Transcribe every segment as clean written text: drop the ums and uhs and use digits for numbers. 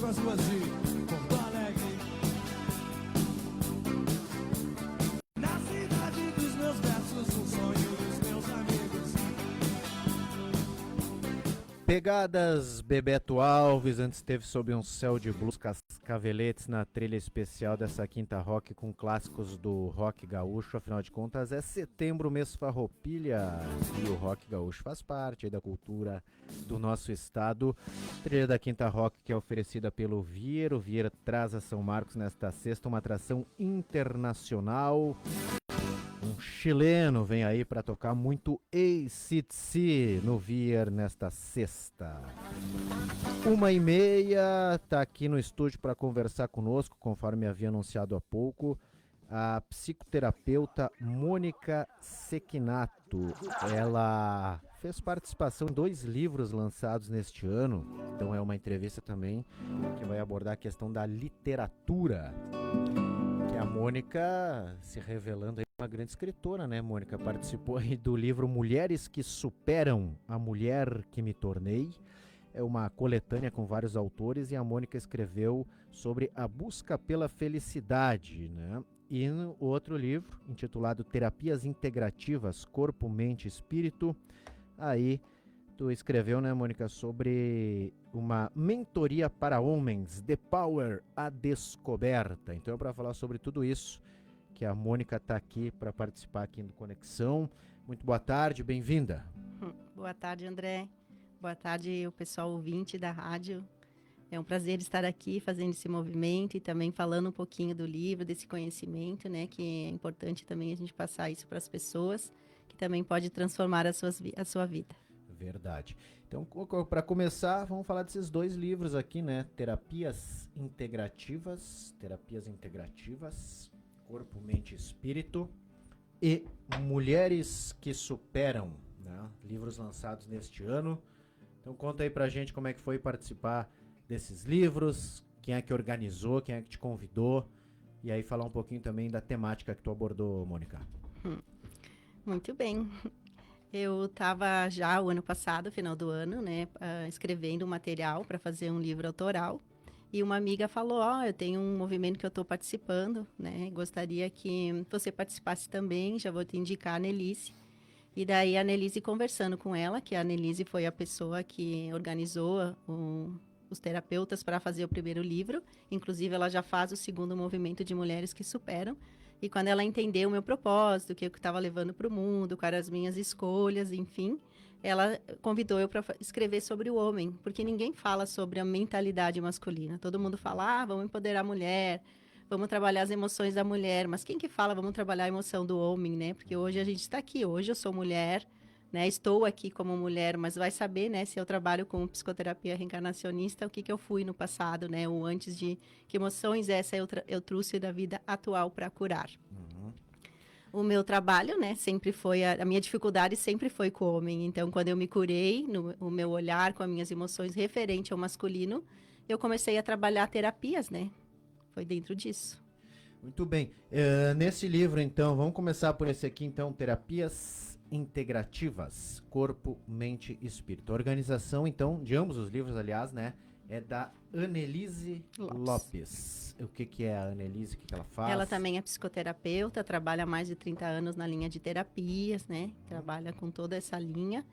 as ruas de Porto Alegre. Na cidade dos meus versos, um sonho dos meus amigos. Pegadas Bebeto Alves, antes teve Sob um Céu de Blues Cascaveletes na trilha especial dessa quinta rock com clássicos do rock gaúcho. Afinal de contas é setembro, mês farroupilha, e o rock gaúcho faz parte aí da cultura do nosso estado. Trilha da quinta rock que é oferecida pelo Vieira. O Vieira traz a São Marcos nesta sexta uma atração internacional. Um chileno vem aí para tocar muito AC/DC no Vier nesta sexta. 1h30, tá aqui no estúdio para conversar conosco, conforme havia anunciado há pouco, a psicoterapeuta Mônica Sequinato. Ela fez participação em 2 livros lançados neste ano, então é uma entrevista também que vai abordar a questão da literatura. A Mônica se revelando aí uma grande escritora, né, Mônica? Participou aí do livro Mulheres que Superam a Mulher que Me Tornei. É uma coletânea com vários autores e a Mônica escreveu sobre a busca pela felicidade, né? E no outro livro, intitulado Terapias Integrativas, Corpo, Mente e Espírito, aí tu escreveu, né, Mônica, sobre uma mentoria para homens, The Power, a Descoberta. Então é para falar sobre tudo isso que a Mônica está aqui para participar aqui do Conexão. Muito boa tarde, bem-vinda. Boa tarde, André. Boa tarde, o pessoal ouvinte da rádio. É um prazer estar aqui fazendo esse movimento e também falando um pouquinho do livro, desse conhecimento, né, que é importante também a gente passar isso para as pessoas, que também pode transformar a sua vida. Verdade. Então, para começar, vamos falar desses 2 livros aqui, né? Terapias Integrativas, Corpo, Mente e Espírito, e Mulheres que Superam, né? Livros lançados neste ano. Então, conta aí pra gente como é que foi participar desses livros, quem é que organizou, quem é que te convidou, e aí falar um pouquinho também da temática que tu abordou, Mônica. Muito bem. Eu estava já o ano passado, final do ano, né, escrevendo um material para fazer um livro autoral. E uma amiga falou, eu tenho um movimento que eu estou participando, né, gostaria que você participasse também, já vou te indicar a Nelise. E daí a Nelise, conversando com ela, que a Nelise foi a pessoa que organizou os terapeutas para fazer o primeiro livro. Inclusive, ela já faz o segundo movimento de Mulheres que Superam. E quando ela entendeu o meu propósito, o que eu estava levando para o mundo, quais eram as minhas escolhas, enfim, ela convidou eu para escrever sobre o homem, porque ninguém fala sobre a mentalidade masculina. Todo mundo fala, vamos empoderar a mulher, vamos trabalhar as emoções da mulher, mas quem que fala, vamos trabalhar a emoção do homem, né? Porque hoje a gente está aqui, hoje eu sou mulher, né? Estou aqui como mulher, mas vai saber, né? Se eu trabalho com psicoterapia reencarnacionista, o que eu fui no passado, né? Ou antes de que emoções eu trouxe da vida atual para curar. O meu trabalho, né? Sempre foi a minha dificuldade sempre foi com o homem. Então, quando eu me curei, o meu olhar com as minhas emoções referente ao masculino, eu comecei a trabalhar terapias, né? Foi dentro disso. Muito bem. Nesse livro, então, vamos começar por esse aqui, então, Terapias Integrativas, Corpo, Mente e Espírito. A organização, então, de ambos os livros, aliás, né, é da Annelise Lopes. O que é a Annelise, o que ela faz? Ela também é psicoterapeuta, trabalha há mais de 30 anos na linha de terapias, né, trabalha com toda essa linha,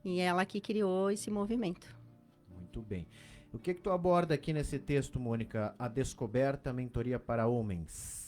e ela que criou esse movimento. Muito bem. O que tu aborda aqui nesse texto, Mônica? A Descoberta, Mentoria para Homens.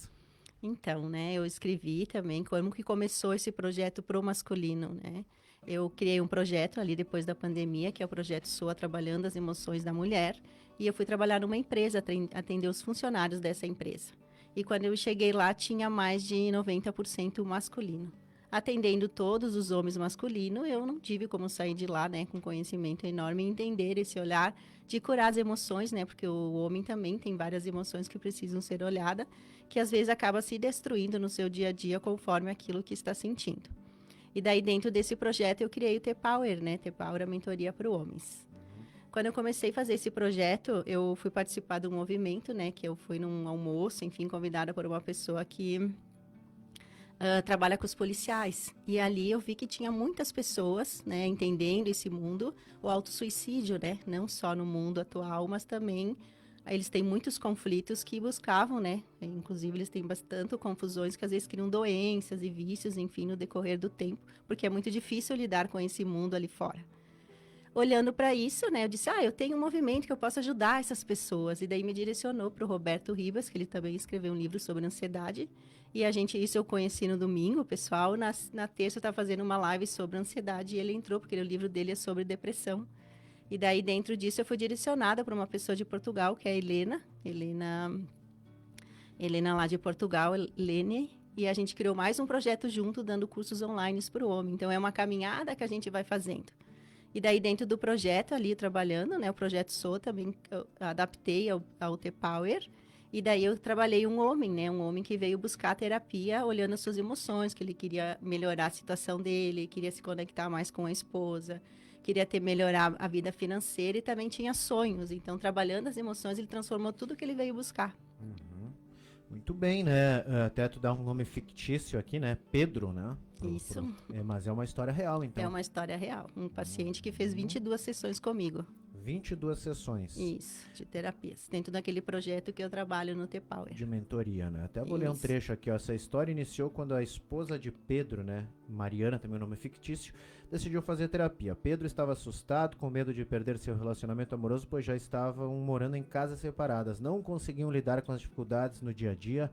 Então, né, eu escrevi também como que começou esse projeto pro masculino, né? Eu criei um projeto ali depois da pandemia, que é o projeto SOA, Trabalhando as Emoções da Mulher, e eu fui trabalhar numa empresa, atender os funcionários dessa empresa. E quando eu cheguei lá, tinha mais de 90% masculino. Atendendo todos os homens masculinos, eu não tive como sair de lá, né, com conhecimento enorme e entender esse olhar de curar as emoções, né, porque o homem também tem várias emoções que precisam ser olhadas, que às vezes acaba se destruindo no seu dia a dia conforme aquilo que está sentindo. E daí, dentro desse projeto, eu criei o T-Power, né, T-Power, a mentoria para homens. Quando eu comecei a fazer esse projeto, eu fui participar de um movimento, né, que eu fui num almoço, enfim, convidada por uma pessoa que trabalha com os policiais. E ali eu vi que tinha muitas pessoas, né, entendendo esse mundo, o autossuicídio, né, não só no mundo atual, mas também eles têm muitos conflitos que buscavam, né? Inclusive, eles têm bastante confusões que às vezes criam doenças e vícios, enfim, no decorrer do tempo, porque é muito difícil lidar com esse mundo ali fora. Olhando para isso, né, eu disse, eu tenho um movimento que eu posso ajudar essas pessoas. E daí me direcionou para o Roberto Ribas, que ele também escreveu um livro sobre ansiedade. E isso eu conheci no domingo, pessoal. Na terça eu estava fazendo uma live sobre ansiedade e ele entrou, porque o livro dele é sobre depressão. E daí, dentro disso, eu fui direcionada para uma pessoa de Portugal, que é a Helena lá de Portugal, Lene. E a gente criou mais um projeto junto, dando cursos online para o homem. Então, é uma caminhada que a gente vai fazendo. E daí, dentro do projeto ali, trabalhando, né? O projeto Sou também, eu adaptei ao T-Power. E daí, eu trabalhei um homem, né? Um homem que veio buscar terapia, olhando as suas emoções, que ele queria melhorar a situação dele, queria se conectar mais com a esposa, queria melhorar a vida financeira e também tinha sonhos. Então, trabalhando as emoções, ele transformou tudo que ele veio buscar. Uhum. Muito bem, né? Até tu dá um nome fictício aqui, né? Pedro, né? Isso. Mas é uma história real, então. É uma história real. Um paciente que fez 22 sessões comigo. 22 sessões. Isso, de terapias. Dentro daquele projeto que eu trabalho no T-Power. De mentoria, né? Até vou ler um Isso. trecho aqui, ó. Essa história iniciou quando a esposa de Pedro, né? Mariana, também o nome fictício, decidiu fazer terapia. Pedro estava assustado, com medo de perder seu relacionamento amoroso, pois já estavam morando em casas separadas. Não conseguiam lidar com as dificuldades no dia a dia.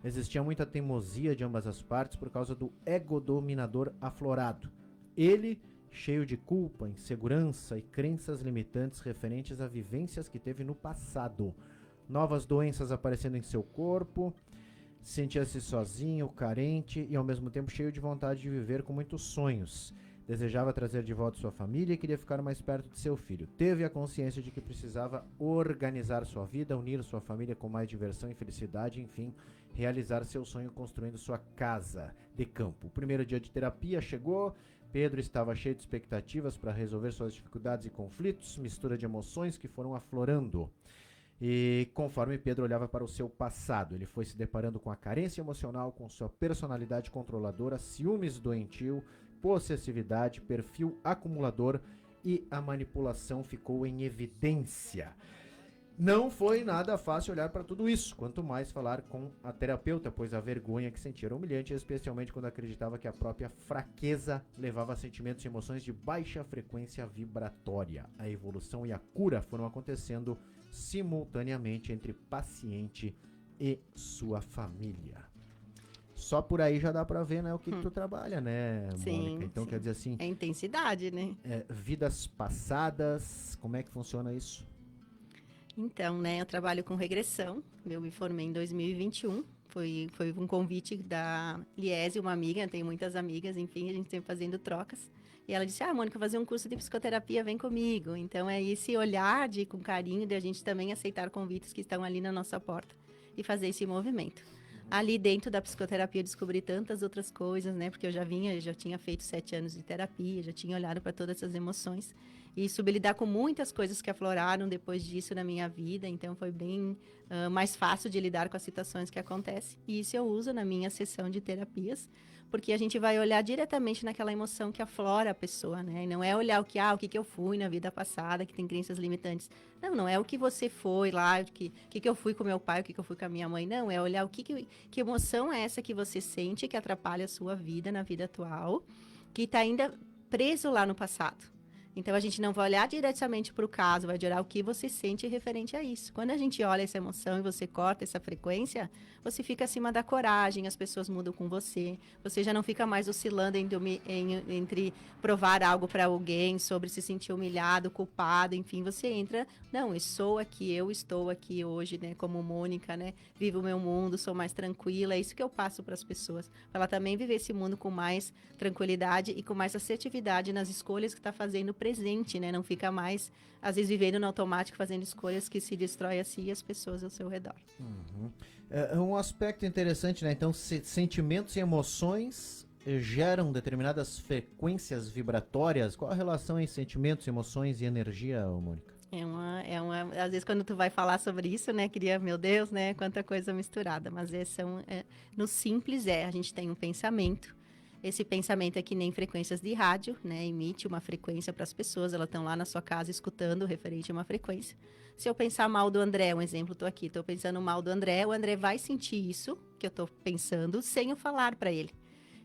Existia muita teimosia de ambas as partes por causa do ego dominador aflorado. Ele, cheio de culpa, insegurança e crenças limitantes referentes a vivências que teve no passado. Novas doenças aparecendo em seu corpo, sentia-se sozinho, carente e ao mesmo tempo cheio de vontade de viver com muitos sonhos. Desejava trazer de volta sua família e queria ficar mais perto de seu filho. Teve a consciência de que precisava organizar sua vida, unir sua família com mais diversão e felicidade, enfim, realizar seu sonho construindo sua casa de campo. O primeiro dia de terapia chegou. Pedro estava cheio de expectativas para resolver suas dificuldades e conflitos, mistura de emoções que foram aflorando. E conforme Pedro olhava para o seu passado, ele foi se deparando com a carência emocional, com sua personalidade controladora, ciúmes doentio, possessividade, perfil acumulador e a manipulação ficou em evidência. Não foi nada fácil olhar para tudo isso, quanto mais falar com a terapeuta, pois a vergonha que sentia era humilhante, especialmente quando acreditava que a própria fraqueza levava a sentimentos e emoções de baixa frequência vibratória. A evolução e a cura foram acontecendo simultaneamente entre paciente e sua família. Só por aí já dá pra ver, né, o que tu trabalha, né, Sim, Mônica? Então, sim. quer dizer assim, É intensidade, né? vidas passadas, como é que funciona isso? Então, né, eu trabalho com regressão. Eu me formei em 2021. Foi um convite da Liese, uma amiga, eu tenho muitas amigas, enfim, a gente sempre fazendo trocas. E ela disse, Mônica, fazer um curso de psicoterapia, vem comigo. Então, é esse olhar com carinho de a gente também aceitar convites que estão ali na nossa porta e fazer esse movimento. Ali dentro da psicoterapia eu descobri tantas outras coisas, né? Porque eu já tinha feito 7 anos de terapia, já tinha olhado para todas essas emoções. E soube lidar com muitas coisas que afloraram depois disso na minha vida. Então, foi bem mais fácil de lidar com as situações que acontecem. E isso eu uso na minha sessão de terapias, porque a gente vai olhar diretamente naquela emoção que aflora a pessoa, né? E não é olhar o que eu fui na vida passada, que tem crenças limitantes. Não é o que você foi lá, o que eu fui com meu pai, o que eu fui com a minha mãe. Não, é olhar que emoção é essa que você sente que atrapalha a sua vida na vida atual, que está ainda preso lá no passado. Então, a gente não vai olhar diretamente para o caso, vai olhar o que você sente referente a isso. Quando a gente olha essa emoção e você corta essa frequência, você fica acima da coragem, as pessoas mudam com você, você já não fica mais oscilando entre provar algo para alguém, sobre se sentir humilhado, culpado, enfim, você entra, não, eu estou aqui hoje, né, como Mônica, né, vivo o meu mundo, sou mais tranquila, é isso que eu passo para as pessoas, para ela também viver esse mundo com mais tranquilidade e com mais assertividade nas escolhas que está fazendo presente, né? Não fica mais, às vezes, vivendo no automático, fazendo escolhas que se destrói a si e as pessoas ao seu redor. Uhum. É um aspecto interessante, né? Então, sentimentos e emoções geram determinadas frequências vibratórias. Qual a relação entre sentimentos, emoções e energia, Mônica? Às vezes, quando tu vai falar sobre isso, né? Meu Deus, né? Quanta coisa misturada. Mas no simples a gente tem um pensamento. Esse pensamento é que nem frequências de rádio, né? Emite uma frequência para as pessoas, elas estão lá na sua casa escutando referente a uma frequência. Se eu pensar mal do André, um exemplo, estou aqui, estou pensando mal do André, o André vai sentir isso que eu estou pensando sem eu falar para ele.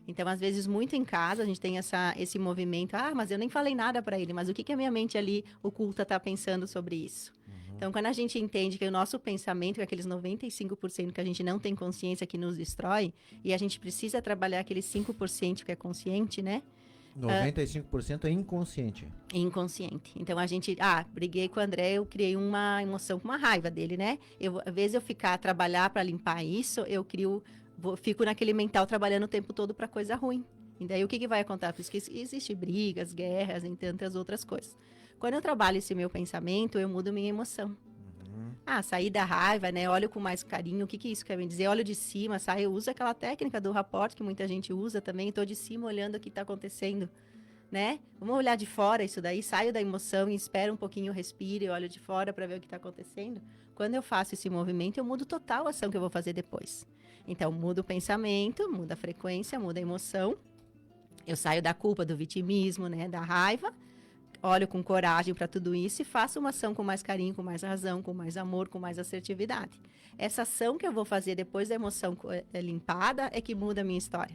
Então, às vezes, muito em casa, a gente tem esse movimento, mas eu nem falei nada para ele, mas o que a minha mente ali oculta está pensando sobre isso? Então, quando a gente entende que o nosso pensamento é aqueles 95% que a gente não tem consciência que nos destrói, e a gente precisa trabalhar aqueles 5% que é consciente, né? 95% é inconsciente. Inconsciente. Então, a gente... briguei com o André, eu criei uma emoção com uma raiva dele, né? Às vezes, eu trabalhar para limpar isso, fico naquele mental trabalhando o tempo todo para coisa ruim. E daí, o que vai acontecer? Por isso que existe brigas, guerras e tantas outras coisas. Quando eu trabalho esse meu pensamento, eu mudo minha emoção. Sair da raiva, né? Olho com mais carinho. O que isso quer me dizer? Olho de cima, saio, eu uso aquela técnica do rapport que muita gente usa também. Estou de cima olhando o que está acontecendo, né? Vamos olhar de fora isso daí. Saio da emoção e espero um pouquinho, respiro e olho de fora para ver o que está acontecendo. Quando eu faço esse movimento, eu mudo total a ação que eu vou fazer depois. Então, muda o pensamento, muda a frequência, muda a emoção. Eu saio da culpa, do vitimismo, né? Da raiva. Olho com coragem para tudo isso e faço uma ação com mais carinho, com mais razão, com mais amor, com mais assertividade. Essa ação que eu vou fazer depois da emoção limpada é que muda a minha história.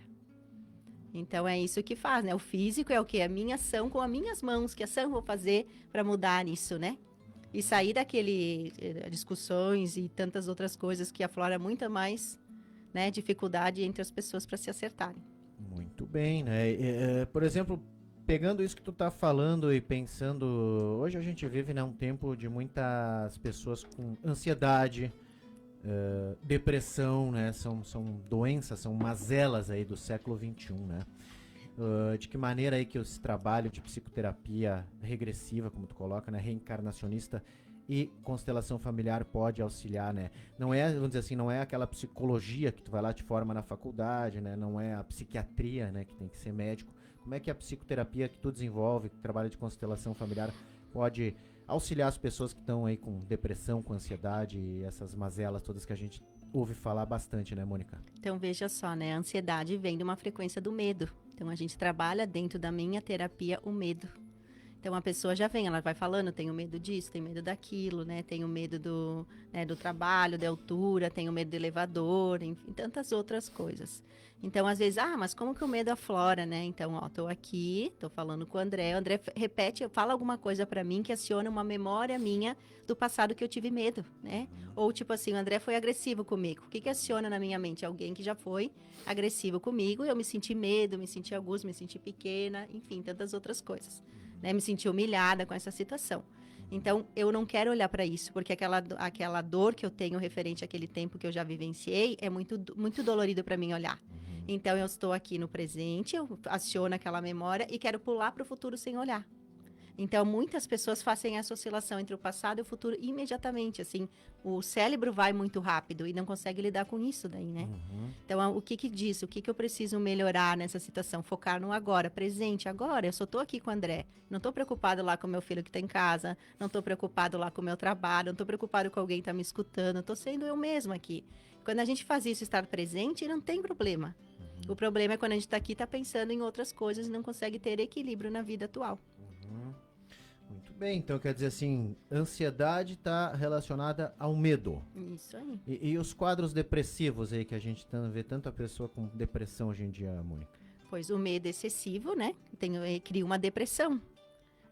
Então, é isso que faz, né? O físico é o quê? A minha ação com as minhas mãos. Que ação eu vou fazer para mudar isso, né? E sair daquele discussões e tantas outras coisas que aflora muito mais, né, dificuldade entre as pessoas para se acertarem. Muito bem, né? Por exemplo, pegando isso que tu tá falando e pensando, hoje a gente vive, né, um tempo de muitas pessoas com ansiedade, depressão, né? São doenças, são mazelas aí do século XXI, né? De que maneira aí que esse trabalho de psicoterapia regressiva, como tu coloca, né, reencarnacionista e constelação familiar pode auxiliar, né? Não é, vamos dizer assim, não é aquela psicologia que tu vai lá te forma na faculdade, né? Não é a psiquiatria, né, que tem que ser médico. Como é que a psicoterapia que tu desenvolve, que trabalha de constelação familiar, pode auxiliar as pessoas que estão aí com depressão, com ansiedade e essas mazelas todas que a gente ouve falar bastante, né, Mônica? Então, veja só, né? A ansiedade vem de uma frequência do medo. Então, a gente trabalha dentro da minha terapia o medo. Então, a pessoa já vem, ela vai falando, tenho medo disso, tenho medo daquilo, né? Tenho medo do trabalho, da altura, tenho medo do elevador, enfim, tantas outras coisas. Então, às vezes, mas como que o medo aflora, né? Então, tô aqui, tô falando com o André repete, fala alguma coisa pra mim que aciona uma memória minha do passado que eu tive medo, né? Ou, tipo assim, o André foi agressivo comigo. O que aciona na minha mente? Alguém que já foi agressivo comigo, eu me senti medo, me senti agudo, me senti pequena, enfim, tantas outras coisas. Né, me senti humilhada com essa situação. Então, eu não quero olhar para isso, porque aquela dor que eu tenho referente àquele tempo que eu já vivenciei é muito, muito dolorido para mim olhar. Então, eu estou aqui no presente, eu aciono aquela memória e quero pular para o futuro sem olhar. Então, muitas pessoas fazem essa oscilação entre o passado e o futuro imediatamente, assim. O cérebro vai muito rápido e não consegue lidar com isso daí, né? Então, o que diz? O que eu preciso melhorar nessa situação? Focar no agora, presente, agora. Eu só estou aqui com o André. Não estou preocupado lá com o meu filho que está em casa. Não estou preocupado lá com o meu trabalho. Não estou preocupado com alguém que está me escutando. Estou sendo eu mesma aqui. Quando a gente faz isso, estar presente, não tem problema. O problema é quando a gente está aqui, está pensando em outras coisas e não consegue ter equilíbrio na vida atual. Muito bem, então quer dizer assim, ansiedade está relacionada ao medo. Isso aí. E os quadros depressivos aí que a gente vê tanta pessoa com depressão hoje em dia, Mônica? Pois o medo excessivo, né? Cria uma depressão.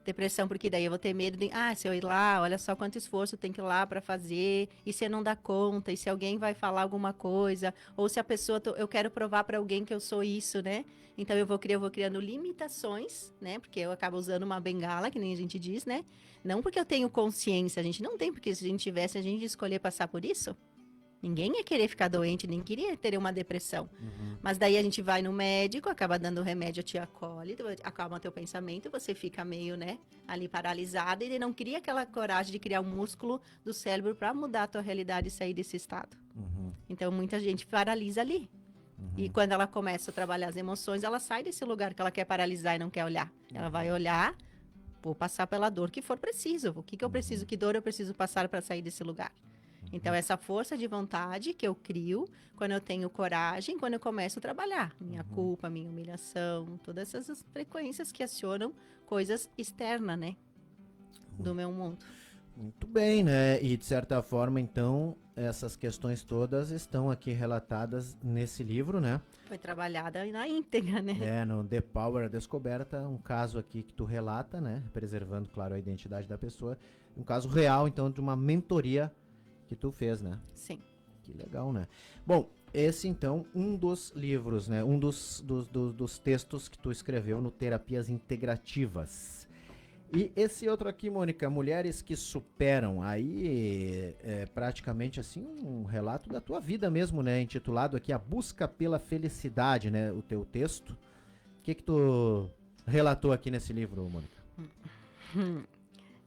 Depressão, porque daí eu vou ter medo de, se eu ir lá, olha só quanto esforço eu tenho que ir lá para fazer, e se eu não dar conta, e se alguém vai falar alguma coisa, ou se a pessoa, eu quero provar para alguém que eu sou isso, né? Então eu vou criando limitações, né? Porque eu acabo usando uma bengala, que nem a gente diz, né? Não porque eu tenho consciência, a gente não tem, porque se a gente tivesse, a gente ia escolher passar por isso. Ninguém ia querer ficar doente, nem queria ter uma depressão. Mas daí a gente vai no médico, acaba dando remédio, te acolhe, acalma teu pensamento, você fica meio, né, ali paralisada e não cria aquela coragem de criar um músculo do cérebro para mudar a tua realidade e sair desse estado. Então, muita gente paralisa ali. E quando ela começa a trabalhar as emoções, ela sai desse lugar que ela quer paralisar e não quer olhar. Ela vai olhar, vou passar pela dor que for preciso. O que eu preciso, que dor eu preciso passar para sair desse lugar. Então, essa força de vontade que eu crio quando eu tenho coragem, quando eu começo a trabalhar. Minha culpa, minha humilhação, todas essas frequências que acionam coisas externas, né? Do meu mundo. Muito bem, né? E de certa forma, então, essas questões todas estão aqui relatadas nesse livro, né? Foi trabalhada na íntegra, né? No The Power, a Descoberta, um caso aqui que tu relata, né? Preservando, claro, a identidade da pessoa. Um caso real, então, de uma mentoria que tu fez, né? Sim. Que legal, né? Bom, esse, então, um dos livros, né? Um dos textos que tu escreveu no Terapias Integrativas. E esse outro aqui, Mônica, Mulheres que Superam, aí é praticamente assim um relato da tua vida mesmo, né? Intitulado aqui A Busca pela Felicidade, né? O teu texto. O que tu relatou aqui nesse livro, Mônica?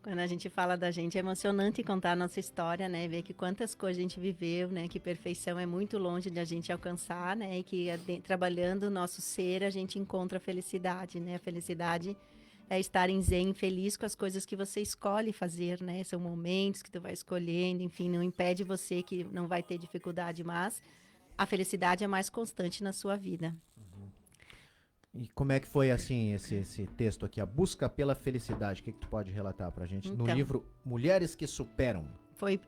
Quando a gente fala da gente, é emocionante contar a nossa história, né? Ver que quantas coisas a gente viveu, né? Que perfeição é muito longe de a gente alcançar, né? E que trabalhando o nosso ser, a gente encontra a felicidade, né? A felicidade é estar em zen, feliz com as coisas que você escolhe fazer, né? São momentos que tu vai escolhendo, enfim, não impede você que não vai ter dificuldade, mas a felicidade é mais constante na sua vida. E como é que foi, assim, esse texto aqui, A Busca pela Felicidade? O que tu pode relatar pra gente no Então. livro Mulheres que Superam? Foi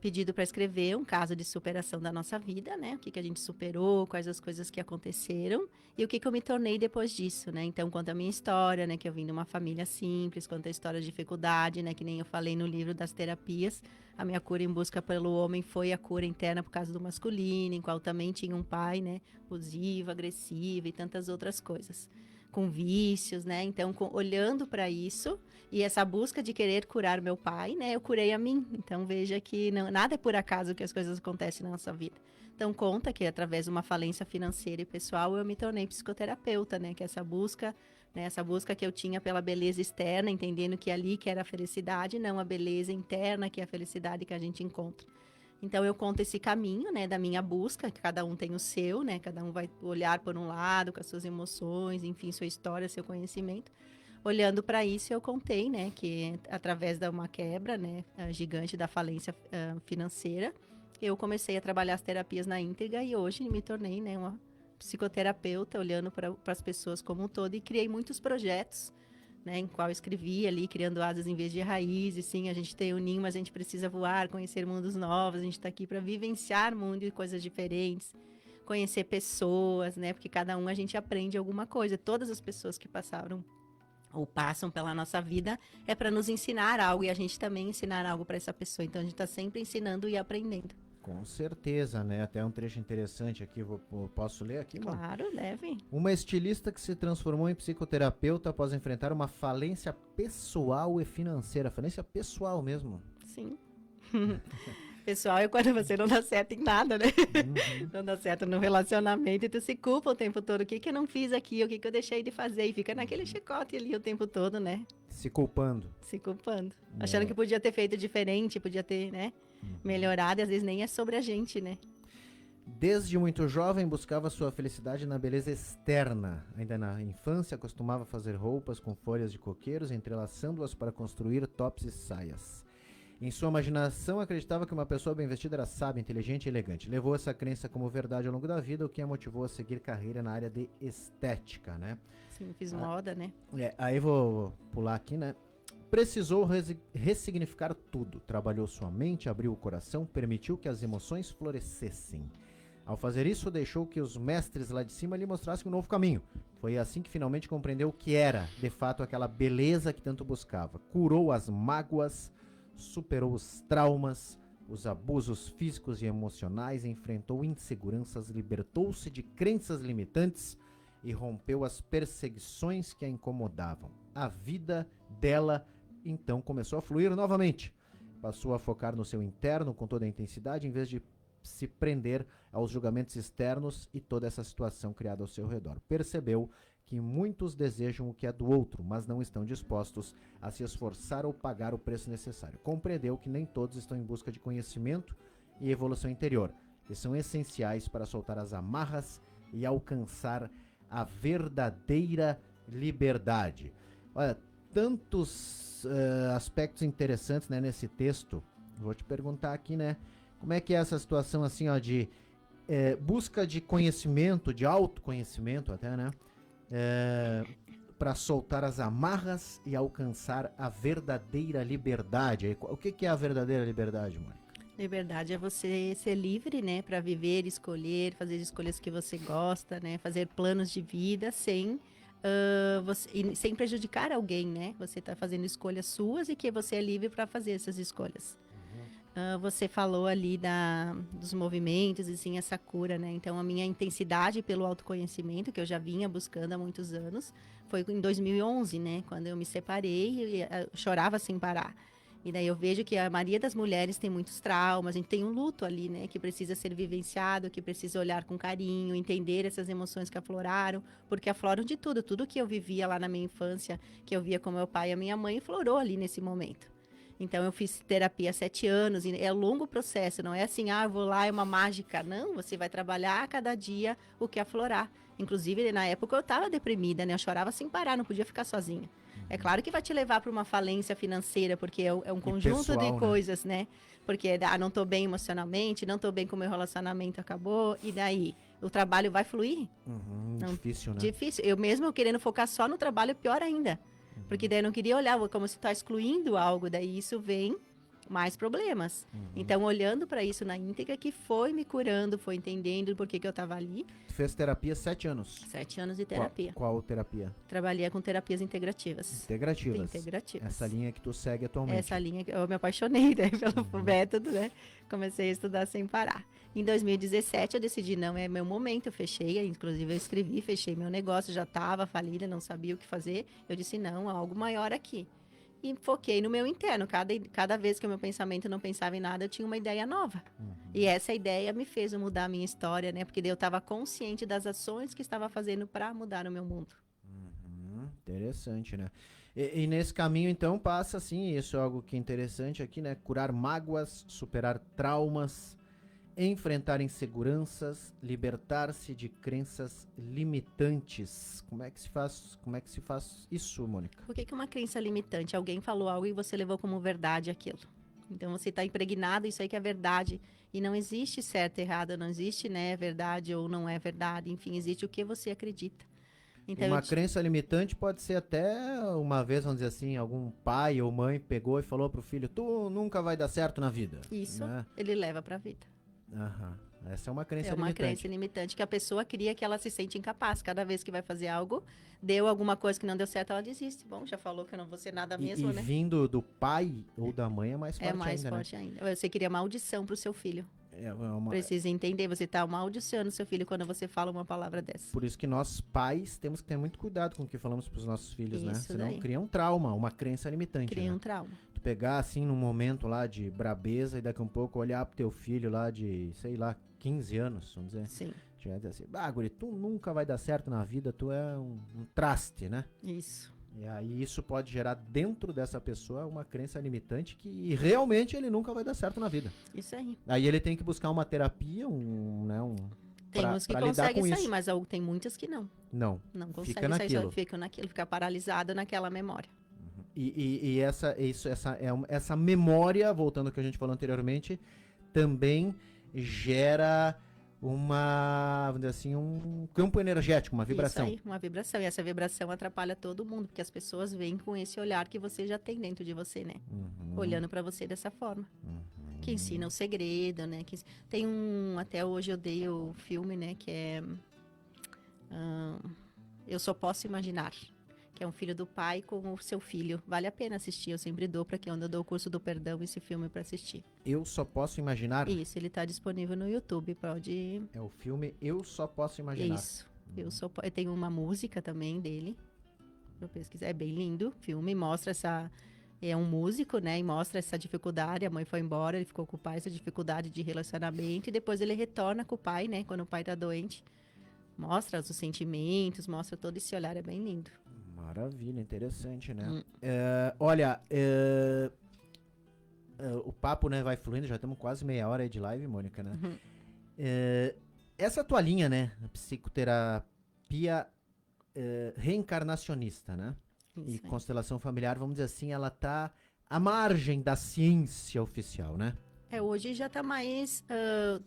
pedido para escrever um caso de superação da nossa vida, né? O que a gente superou, quais as coisas que aconteceram e o que eu me tornei depois disso, né? Então, conta a minha história, né? Que eu vim de uma família simples, conta a história de dificuldade, né? Que nem eu falei no livro das terapias. A minha cura em busca pelo homem foi a cura interna por causa do masculino, em qual também tinha um pai, né? Abusivo, agressivo e tantas outras coisas. Com vícios, né? Então, olhando para isso e essa busca de querer curar meu pai, né? Eu curei a mim. Então, veja que nada é por acaso que as coisas acontecem na nossa vida. Então, conta que através de uma falência financeira e pessoal, eu me tornei psicoterapeuta, né? Que essa busca, né? Essa busca que eu tinha pela beleza externa, entendendo que ali que era a felicidade, não a beleza interna, que é a felicidade que a gente encontra. Então, eu conto esse caminho, né, da minha busca, que cada um tem o seu, né, cada um vai olhar por um lado, com as suas emoções, enfim, sua história, seu conhecimento. Olhando para isso, eu contei, né, que através de uma quebra, né, gigante da falência financeira, eu comecei a trabalhar as terapias na íntegra e hoje me tornei, né, uma psicoterapeuta, olhando para as pessoas como um todo e criei muitos projetos, né, em qual eu escrevi ali, criando asas em vez de raízes. Sim, a gente tem o ninho, mas a gente precisa voar, conhecer mundos novos. A gente está aqui para vivenciar mundo e coisas diferentes, conhecer pessoas, né? Porque cada um a gente aprende alguma coisa. Todas as pessoas que passaram ou passam pela nossa vida é para nos ensinar algo e a gente também ensinar algo para essa pessoa. Então a gente está sempre ensinando e aprendendo. Com certeza, né? Até um trecho interessante aqui, posso ler aqui, mano? Claro, deve. Uma estilista que se transformou em psicoterapeuta após enfrentar uma falência pessoal e financeira. Falência pessoal mesmo. Sim. Pessoal, é quando você não dá certo em nada, né? Não dá certo no relacionamento e tu se culpa o tempo todo. O que eu não fiz aqui? O que eu deixei de fazer? E fica naquele chicote ali o tempo todo, né? Se culpando. Se culpando. Achando que podia ter feito diferente, podia ter, né? Melhorado, e às vezes nem é sobre a gente, né? Desde muito jovem buscava sua felicidade na beleza externa. Ainda na infância costumava fazer roupas com folhas de coqueiros, entrelaçando-as para construir tops e saias. Em sua imaginação acreditava que uma pessoa bem vestida era sábia, inteligente e elegante. Levou essa crença como verdade ao longo da vida, o que a motivou a seguir carreira na área de estética, né? Sim, fiz moda, né? Aí vou pular aqui, né? Precisou ressignificar tudo. Trabalhou sua mente, abriu o coração, permitiu que as emoções florescessem. Ao fazer isso, deixou que os mestres lá de cima lhe mostrassem um novo caminho. Foi assim que finalmente compreendeu o que era, de fato, aquela beleza que tanto buscava. Curou as mágoas, superou os traumas, os abusos físicos e emocionais, enfrentou inseguranças, libertou-se de crenças limitantes e rompeu as perseguições que a incomodavam. A vida dela então começou a fluir novamente. Passou a focar no seu interno com toda a intensidade, em vez de se prender aos julgamentos externos e toda essa situação criada ao seu redor. Percebeu que muitos desejam o que é do outro, mas não estão dispostos a se esforçar ou pagar o preço necessário. Compreendeu que nem todos estão em busca de conhecimento e evolução interior, que são essenciais para soltar as amarras e alcançar a verdadeira liberdade. Olha, tantos aspectos interessantes, né, nesse texto. Vou te perguntar aqui, né? Como é que é essa situação assim, ó, de busca de conhecimento, de autoconhecimento até, né? Para soltar as amarras e alcançar a verdadeira liberdade. O que que é a verdadeira liberdade, Mônica? Liberdade é você ser livre, né, para viver, escolher, fazer escolhas que você gosta, né, fazer planos de vida sem prejudicar alguém, né? Você está fazendo escolhas suas e que você é livre para fazer essas escolhas. Você falou ali dos movimentos e sim essa cura, né? Então a minha intensidade pelo autoconhecimento que eu já vinha buscando há muitos anos foi em 2011, né? Quando eu me separei e chorava sem parar. E daí eu vejo que a maioria das mulheres tem muitos traumas, a gente tem um luto ali, né? Que precisa ser vivenciado, que precisa olhar com carinho, entender essas emoções que afloraram, porque afloram de tudo. Tudo que eu vivia lá na minha infância, que eu via com meu pai e a minha mãe, florou ali nesse momento. Então, eu fiz terapia há 7 anos, e é um longo processo, não é assim, eu vou lá, é uma mágica. Não, você vai trabalhar a cada dia o que aflorar. Inclusive, na época, eu estava deprimida, né? Eu chorava sem parar, não podia ficar sozinha. É claro que vai te levar para uma falência financeira, porque é um conjunto pessoal, de coisas, né? Porque, não estou bem emocionalmente, não estou bem com o meu relacionamento acabou, e daí? O trabalho vai fluir? Não, Difícil, né? Difícil. Eu mesmo querendo focar só no trabalho, pior ainda. Porque daí eu não queria olhar como se está excluindo algo, daí isso vem mais problemas. Então, olhando para isso na íntegra, que foi me curando, foi entendendo por que eu estava ali. Tu fez terapia 7 anos. 7 anos de terapia. Qual terapia? Trabalhei com terapias integrativas. Integrativas. Integrativas. Essa linha que tu segue atualmente. Essa linha que eu me apaixonei, né, pelo método, né? Comecei a estudar sem parar. Em 2017 eu decidi, não é meu momento, eu fechei, inclusive eu escrevi, fechei meu negócio, já estava falida, não sabia o que fazer. Eu disse, não, há algo maior aqui. E foquei no meu interno. Cada vez que o meu pensamento não pensava em nada, eu tinha uma ideia nova. E essa ideia me fez mudar a minha história, né? Porque daí eu estava consciente das ações que estava fazendo para mudar o meu mundo. Interessante, né? E nesse caminho, então, passa assim, isso é algo que é interessante aqui, né? Curar mágoas, superar traumas, enfrentar inseguranças, libertar-se de crenças limitantes. Como é que se faz isso, Mônica? Por que uma crença limitante? Alguém falou algo e você levou como verdade aquilo. Então você está impregnado, isso aí que é verdade. E não existe certo e errado, não existe, né, verdade ou não é verdade. Enfim, existe o que você acredita. Então, Uma crença limitante pode ser até uma vez, vamos dizer assim, algum pai ou mãe pegou e falou pro filho, tu nunca vai dar certo na vida. Isso Né? ele leva para a vida. Essa é uma crença É uma limitante. crença limitante que a pessoa cria que ela se sente incapaz. Cada vez que vai fazer algo, deu alguma coisa que não deu certo, ela desiste. Bom, já falou que eu não vou ser nada mesmo, E né? vindo do pai ou da mãe é mais forte É mais ainda, forte ainda. Você cria maldição pro seu filho. né? É uma... Precisa entender, você tá amaldiçoando seu filho quando você fala uma palavra dessa. Por isso que nós pais temos que ter muito cuidado com o que falamos pros nossos filhos, né? Isso Senão daí. cria um trauma, uma crença limitante. Cria né? um trauma. Tu pegar assim num momento lá de brabeza e daqui a um pouco olhar pro teu filho lá de, sei lá, 15 anos, vamos dizer. Sim, Já dizer assim, guri, tu nunca vai dar certo na vida, tu é um traste, né? isso. E aí isso pode gerar dentro dessa pessoa uma crença limitante que realmente ele nunca vai dar certo na vida. Isso aí. Aí ele tem que buscar uma terapia, Tem uns que pra lidar conseguem com sair, isso. mas tem muitas que não. Não. Não Fica conseguem sair, naquilo. só ficam naquilo, fica paralisado naquela memória. E essa memória, voltando ao que a gente falou anteriormente, também gera vamos dizer assim, um campo energético, uma vibração. Isso aí, uma vibração. E essa vibração atrapalha todo mundo, porque as pessoas veem com esse olhar que você já tem dentro de você, né? Olhando pra você dessa forma. Que ensina o segredo, né? Tem até hoje eu dei o filme, né? Que é Eu Só Posso Imaginar. Que é um filho do pai com o seu filho. Vale a pena assistir, eu sempre dou pra quem eu dou o curso do perdão esse filme pra assistir. Eu Só Posso Imaginar. Isso, ele tá disponível no YouTube, pode... É o filme Eu Só Posso Imaginar. Isso, eu tenho uma música também dele, pra pesquisar, é bem lindo, o filme mostra é um músico, né, e mostra essa dificuldade, a mãe foi embora, ele ficou com o pai, essa dificuldade de relacionamento, e depois ele retorna com o pai, né, quando o pai tá doente, mostra os sentimentos, mostra todo esse olhar, é bem lindo. Maravilha, interessante, né? Olha, o papo, né, vai fluindo, já estamos quase meia hora aí de live, Mônica, né? Essa tua linha, né, psicoterapia reencarnacionista, né? Isso E aí. constelação familiar, vamos dizer assim, ela tá à margem da ciência oficial, né? Hoje já está mais.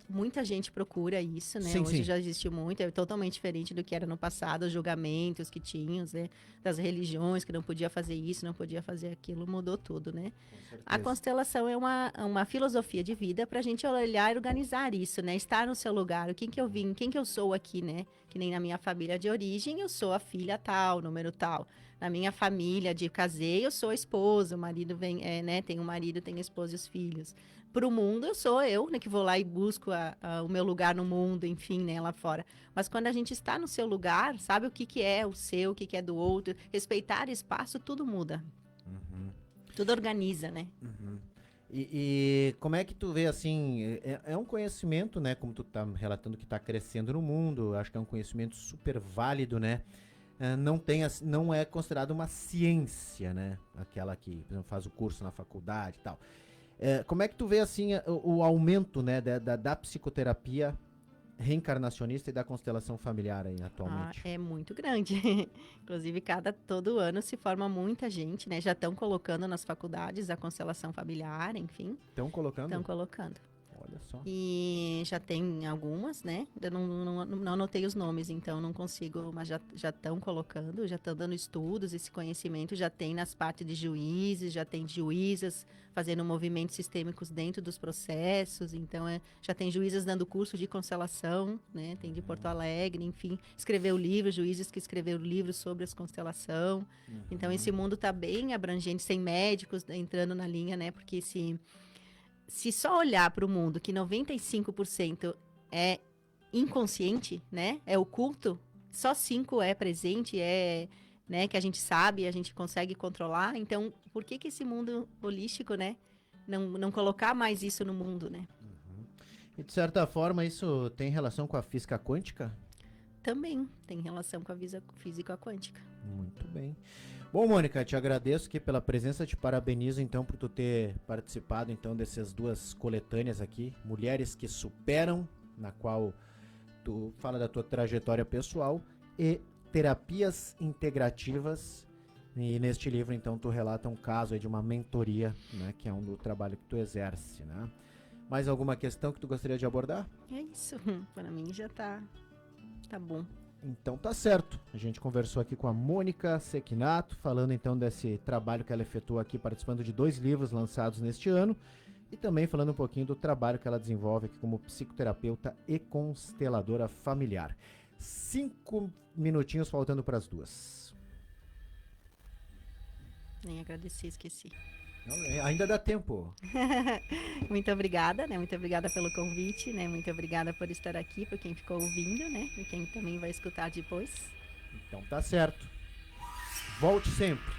Muita gente procura isso, né? Sim, Hoje sim. já existe muito, é totalmente diferente do que era no passado, os julgamentos que tinham, né? Das religiões, que não podia fazer isso, não podia fazer aquilo, mudou tudo, né? A constelação é uma filosofia de vida para a gente olhar e organizar isso, né? Estar no seu lugar, o que eu vim, quem que eu sou aqui, né? Que nem na minha família de origem, eu sou a filha tal, número tal. Na minha família de casei, eu sou a esposa, o marido vem, né? Tem o marido, tem a esposa e os filhos. Para o mundo, eu sou eu, né? Que vou lá e busco o meu lugar no mundo, enfim, né? Lá fora. Mas quando a gente está no seu lugar, sabe o que é o seu, o que é do outro, respeitar espaço, tudo muda. Tudo organiza, né? E como é que tu vê, assim, é um conhecimento, né, como tu tá relatando que tá crescendo no mundo, acho que é um conhecimento super válido, né, não é considerado uma ciência, né, aquela que, por exemplo, faz o curso na faculdade e tal. Como é que tu vê, assim, o aumento, né, da psicoterapia reencarnacionista e da constelação familiar aí atualmente? É muito grande. Inclusive, todo ano se forma muita gente, né? Já estão colocando nas faculdades a constelação familiar, enfim. Estão colocando? Estão colocando. Olha só. E já tem algumas, né? Eu não anotei os nomes, então não consigo, mas já estão colocando, já estão dando estudos, esse conhecimento já tem nas partes de juízes, já tem juízas fazendo movimentos sistêmicos dentro dos processos, então já tem juízas dando curso de constelação, né? Tem de Porto Alegre, enfim, escreveu livros, juízes que escreveram livros sobre as constelação. Então esse mundo está bem abrangente, sem médicos entrando na linha, né? Porque se só olhar para o mundo que 95% é inconsciente, né? É oculto, só 5% é presente, né? Que a gente sabe, a gente consegue controlar. Então, por que esse mundo holístico, né? Não colocar mais isso no mundo, né? E de certa forma isso tem relação com a física quântica? Também tem relação com a física quântica. Muito bem. Bom, Mônica, te agradeço aqui pela presença, te parabenizo então por tu ter participado então dessas duas coletâneas aqui, Mulheres que Superam, na qual tu fala da tua trajetória pessoal, e Terapias Integrativas, e neste livro então tu relata um caso aí de uma mentoria, né, que é um do trabalho que tu exerce, né? Mais alguma questão que tu gostaria de abordar? É isso, para mim já tá bom. Então tá certo, a gente conversou aqui com a Mônica Sequinato, falando então desse trabalho que ela efetuou aqui, participando de 2 livros lançados neste ano, e também falando um pouquinho do trabalho que ela desenvolve aqui como psicoterapeuta e consteladora familiar. 5 minutinhos faltando para as 2. Nem agradecer, esqueci. Não, ainda dá tempo. Muito obrigada, né? Muito obrigada pelo convite, né? Muito obrigada por estar aqui, por quem ficou ouvindo, né? E quem também vai escutar depois. Então tá certo. Volte sempre.